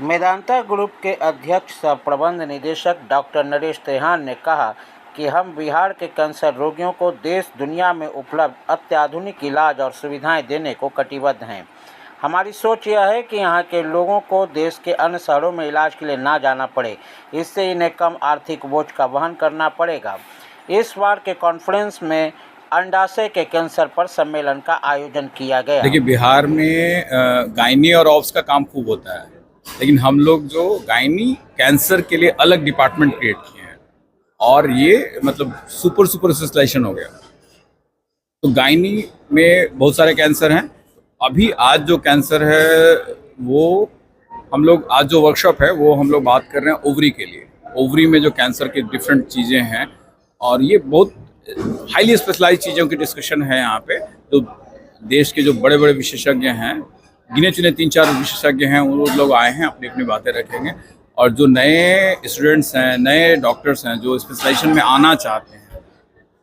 Medanta group के अध्यक्ष सह प्रबंध निदेशक डॉक्टर नरेश त्रेहान ने कहा कि हम बिहार के कैंसर रोगियों को देश दुनिया में उपलब्ध अत्याधुनिक इलाज और सुविधाएं देने को कटिबद्ध हैं। हमारी सोच यह है कि यहाँ के लोगों को देश के अन्य शहरों में इलाज के लिए ना जाना पड़े, इससे इन्हें कम आर्थिक बोझ का वहन करना पड़ेगा। इस बार के कॉन्फ्रेंस में अंडाशय के कैंसर पर सम्मेलन का आयोजन किया गया। देखिए, बिहार में गायनी और ऑब्स का काम खूब होता है, लेकिन हम लोग जो गायनी कैंसर के लिए अलग डिपार्टमेंट क्रिएट किए हैं और ये मतलब सुपर स्पेशलाइजेशन हो गया। तो गायनी में बहुत सारे कैंसर हैं। अभी आज जो कैंसर है वो हम लोग आज जो वर्कशॉप है वो हम लोग बात कर रहे हैं ओवरी के लिए। ओवरी में जो कैंसर की डिफरेंट चीज़ें हैं और ये बहुत हाईली स्पेशलाइज चीज़ों की डिस्कशन है यहाँ पे। तो देश के जो बड़े बड़े विशेषज्ञ हैं, गिने चुने 3-4 विशेषज्ञ हैं, वो लोग आए हैं, अपनी अपनी बातें रखेंगे। और जो नए स्टूडेंट्स हैं, नए डॉक्टर्स हैं जो स्पेशलाइजेशन में आना चाहते हैं,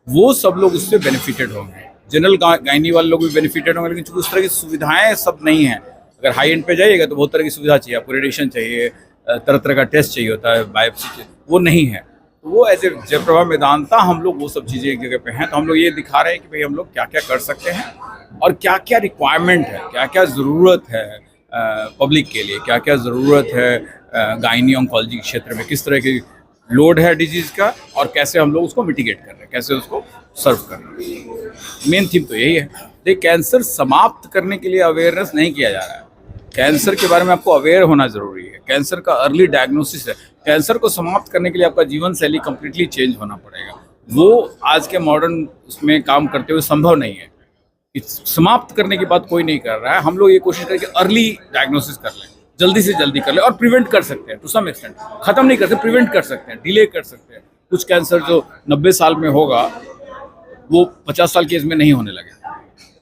वो सब लोग उससे बेनिफिटेड होंगे। जनरल गायनी वाले लोग भी बेनिफिटेड होंगे, लेकिन उस तरह की सुविधाएं सब नहीं हैं। अगर हाई एंड पे जाइएगा तो बहुत तरह की सुविधा चाहिए, आपको रेडिएशन चाहिए, तरह तरह का टेस्ट चाहिए होता है, बायोप्सी चाहिए, वो नहीं है। तो वो एज ए जयप्रभा मेदांता हम लोग वो सब चीज़ें एक जगह पे हैं। तो हम लोग ये दिखा रहे हैं कि भाई हम लोग क्या क्या कर सकते हैं और क्या क्या रिक्वायरमेंट है, क्या क्या ज़रूरत है पब्लिक के लिए, क्या क्या ज़रूरत है गायनी ऑन्कोलॉजी के क्षेत्र में, किस तरह की लोड है डिजीज़ का और कैसे हम लोग उसको मिटिगेट कर रहे हैं, कैसे उसको सर्व कर रहे हैं। मेन थीम तो यही है। देखिए, कैंसर समाप्त करने के लिए अवेयरनेस नहीं किया जा रहा है। कैंसर के बारे में आपको अवेयर होना ज़रूरी है। कैंसर का अर्ली डायग्नोसिस है। कैंसर को समाप्त करने के लिए आपका जीवन शैली कम्प्लीटली चेंज होना पड़ेगा। वो आज के मॉडर्न उसमें काम करते हुए संभव नहीं है। समाप्त करने की बात कोई नहीं कर रहा है। हम लोग ये कोशिश करें कि अर्ली डायग्नोसिस कर लें, जल्दी से जल्दी कर लें और प्रिवेंट कर सकते हैं टू सम एक्सटेंट। खत्म नहीं कर सकते, प्रिवेंट कर सकते हैं, डिले कर सकते हैं। कुछ कैंसर जो 90 साल में होगा वो 50 साल की एज में नहीं होने लगे,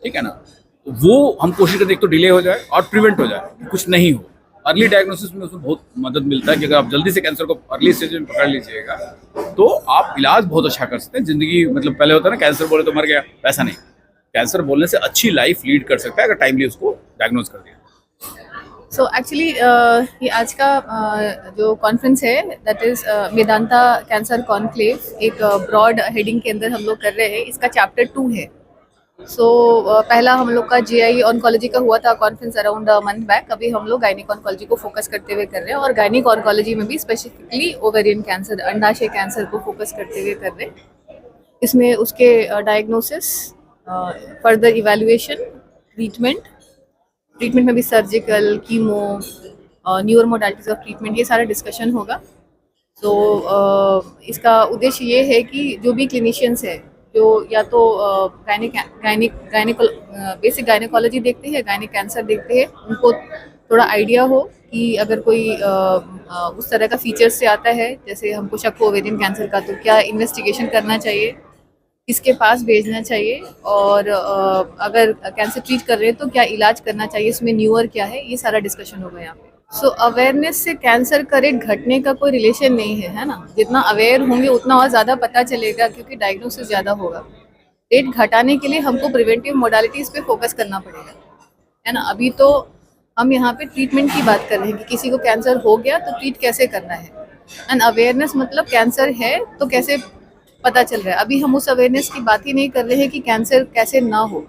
ठीक है ना। तो वो हम कोशिश करते हैं एक तो डिले हो जाए और प्रिवेंट हो जाए, कुछ नहीं हो। अर्ली डायग्नोसिस में उसमें बहुत मदद मिलता है कि अगर आप जल्दी से कैंसर को अर्ली स्टेज में पकड़ लीजिएगा तो आप इलाज बहुत अच्छा कर सकते हैं। जिंदगी मतलब पहले होता है ना, कैंसर बोले तो मर गया, वैसा नहीं। कैंसर बोलने से अच्छी लाइफ लीड कर सकता है अगर टाइमली उसको डायग्नोज कर दिया। सो एक्चुअली ये आज का जो कॉन्फ्रेंस है that is Medanta cancer conclave, एक ब्रॉड हेडिंग के अंदर हम लोग कर रहे हैं। इसका चैप्टर 2 है। पहला हम लोग का जीआई ऑन्कोलॉजी का हुआ था conference around a month back. अभी हम लोग गायनिक ऑन्कोलॉजी को फोकस करते हुए कर रहे हैं और गायनिक ऑन्कोलॉजी में भी स्पेसिफिकली ओवेरियन कैंसर, अंडाशय कैंसर को फोकस करते हुए कर रहे हैं। इसमें उसके डायग्नोसिस, फर्दर इवैल्यूएशन, ट्रीटमेंट में भी surgical, chemo, neuro modalities of treatment, ये सारा डिस्कशन होगा। इसका उद्देश्य ये है कि जो भी क्लिनिशियंस है जो या तो बेसिक गायनिकोलॉजी देखते हैं, गायनिक कैंसर देखते हैं, उनको थोड़ा आइडिया हो कि अगर कोई उस तरह का फीचर्स से आता है, जैसे हमको शक हो ओवेरियन कैंसर का, तो क्या इन्वेस्टिगेशन करना चाहिए, किसके पास भेजना चाहिए, और अगर कैंसर ट्रीट कर रहे हैं तो क्या इलाज करना चाहिए, इसमें न्यूअर क्या है, ये सारा डिस्कशन होगा यहाँ पे। अवेयरनेस से कैंसर का रेट घटने का कोई रिलेशन नहीं है ना। जितना अवेयर होंगे उतना और ज़्यादा पता चलेगा, क्योंकि डायग्नोसिस ज़्यादा होगा। रेट घटाने के लिए हमको प्रिवेंटिव मोडालिटीज़ पे फोकस करना पड़ेगा, है ना। अभी तो हम यहाँ पे ट्रीटमेंट की बात कर रहे हैं कि किसी को कैंसर हो गया तो ट्रीट कैसे करना है, एंड अवेयरनेस मतलब कैंसर है तो कैसे पता चल रहा है। अभी हम उस अवेयरनेस की बात ही नहीं कर रहे हैं कि कैंसर कैसे ना हो।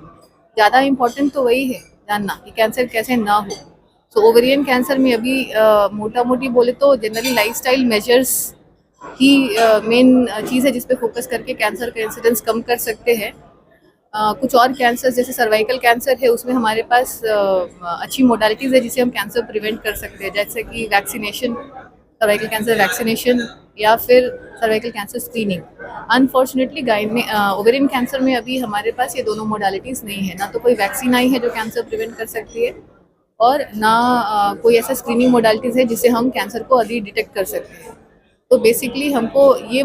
ज़्यादा इम्पोर्टेंट तो वही है जानना कि कैंसर कैसे ना हो। ओवेरियन कैंसर में अभी मोटा मोटी बोले तो जनरली लाइफस्टाइल मेजर्स ही मेन चीज़ है जिस पे फोकस करके कैंसर का इंसिडेंस कम कर सकते हैं। कुछ और कैंसर जैसे सर्वाइकल कैंसर है, उसमें हमारे पास अच्छी मोडालिटीज़ है जिसे हम कैंसर प्रिवेंट कर सकते हैं, जैसे कि वैक्सीनेशन, सर्वाइकल कैंसर वैक्सीनेशन या फिर cervical cancer screening. Unfortunately ovarian cancer में अभी हमारे पास ये दोनों मोडालिटीज़ नहीं है। ना तो कोई वैक्सीन आई है जो कैंसर प्रिवेंट कर सकती है, और ना कोई ऐसा स्क्रीनिंग मोडालिटीज़ है जिससे हम कैंसर को अर्ली डिटेक्ट कर सकते हैं। तो बेसिकली हमको ये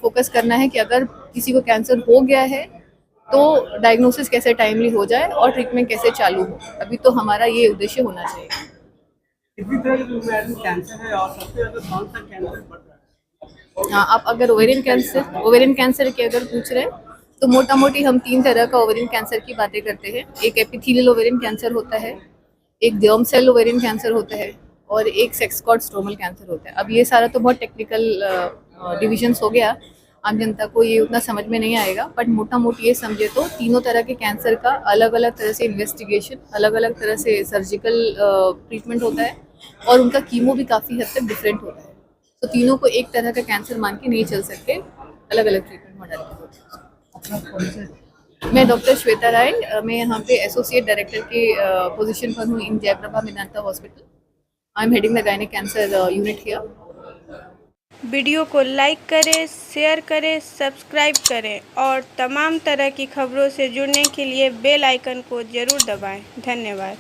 फोकस करना है कि अगर किसी को कैंसर हो गया है तो डायग्नोसिस कैसे टाइमली हो जाए और ट्रीटमेंट कैसे चालू हो। अभी तो हमारा ये उद्देश्य होना चाहिए। कितनी तरह के कैंसर है और सबसे ज़्यादा कौन सा कैंसर बढ़ रहा है? हाँ, आप अगर ओवेरियन कैंसर के अगर पूछ रहे हैं तो मोटा मोटी हम 3 तरह का ओवेरियन कैंसर की बातें करते हैं। एक एपिथेलियल ओवेरियन कैंसर होता है, एक जर्म सेल ओवेरियन कैंसर होता है, और एक सेक्स कॉर्ड स्ट्रोमल कैंसर होता है। अब ये सारा तो बहुत टेक्निकल डिविजन्स हो गया, आम जनता को ये उतना समझ में नहीं आएगा, बट मोटा मोटी ये समझे तो तीनों तरह के कैंसर का अलग अलग तरह से इन्वेस्टिगेशन, अलग अलग तरह से सर्जिकल ट्रीटमेंट होता है और उनका कीमो भी काफ़ी हद तक डिफरेंट होता है। तो तीनों को एक तरह का कैंसर मान के नहीं चल सकते, अलग अलग ट्रीटमेंट मॉडलिटी होती है। मैं डॉक्टर श्वेता राय, मैं यहाँ पे एसोसिएट डायरेक्टर के पोजीशन पर हूँ in Jaiprabha Medanta hospital. I am heading the gynaec cancer unit here. Video को लाइक करें, शेयर करें, सब्सक्राइब करें और तमाम तरह की खबरों से जुड़ने के लिए बेल आइकन को ज़रूर दबाएं। धन्यवाद।